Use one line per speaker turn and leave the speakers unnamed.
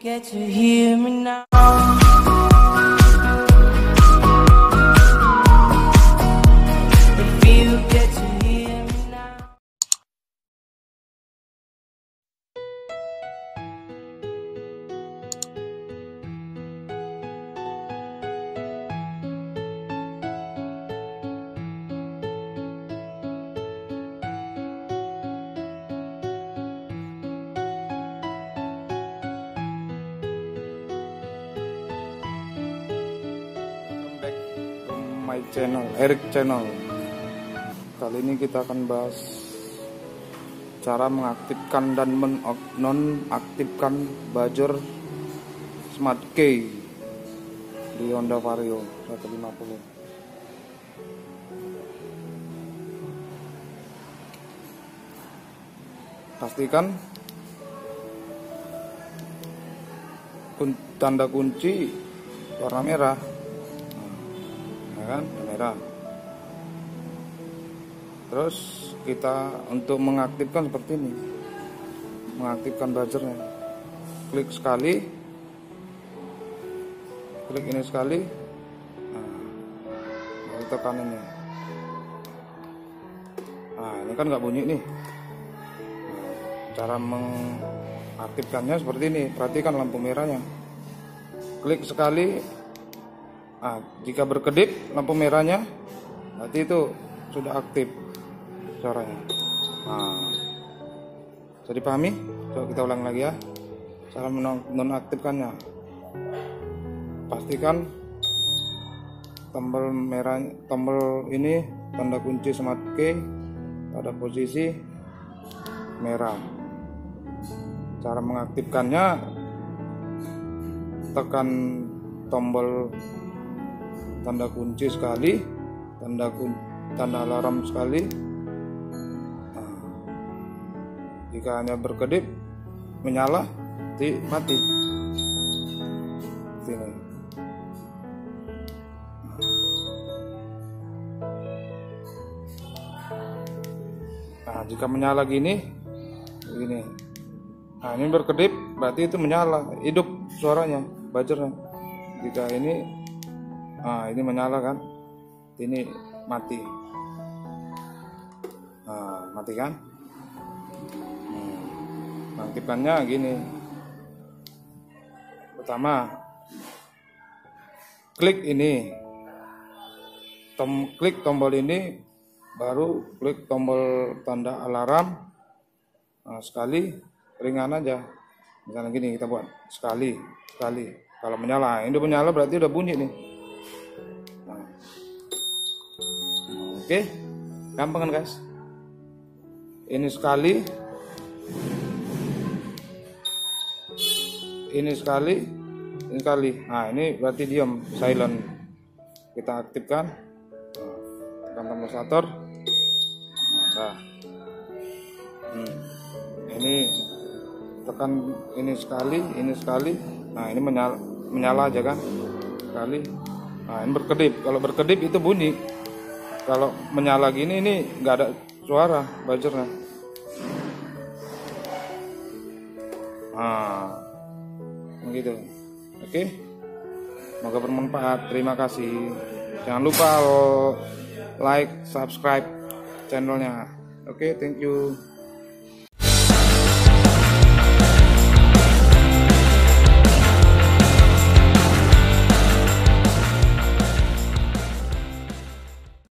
get to hear me now. If you get to hear me now.
My channel, Eric Channel. Kali ini kita akan bahas cara mengaktifkan dan menonaktifkan buzzer Smart Key di Honda Vario 150. Pastikan tanda kunci warna merah. Kan merah. Terus kita untuk mengaktifkan seperti ini, mengaktifkan buzzernya, klik sekali, klik ini sekali, nah tekan ini. Nah ini kan nggak bunyi nih. Nah, cara mengaktifkannya seperti ini, perhatikan lampu merahnya, klik sekali. Nah, jika berkedip lampu merahnya, berarti itu sudah aktif suaranya. Nah, bisa dipahami? Coba kita ulang lagi ya. Cara menonaktifkannya. Pastikan tombol merah, tombol ini tanda kunci Smart Key pada posisi merah. Cara mengaktifkannya, tekan tombol tanda kunci sekali, tanda alarm sekali. Nah, jika hanya berkedip menyala, mati. Sini. Nah, jika menyala gini. Nah, ini berkedip, berarti itu menyala, hidup suaranya, buzzernya. Jika ini ini menyala kan, ini mati. Nah, mati kan. Mengaktifkannya gini. Pertama, klik ini, klik tombol ini, baru klik tombol tanda alarm. Nah, sekali, ringan aja. Misalnya gini, kita buat sekali. Kalau menyala, ini udah menyala berarti udah bunyi nih. Oke, gampang kan guys? Ini sekali, ini sekali. Nah ini berarti diam, silent. Kita aktifkan, tekan tombol starter. Nah, ini tekan ini sekali. Nah ini menyala aja kan? Sekali. Nah ini berkedip. Kalau berkedip itu bunyi. Kalau menyala gini ini nggak ada suara buzzernya. Nah, begitu. Oke, semoga bermanfaat. Terima kasih. Jangan lupa like, subscribe channelnya. Oke, thank you.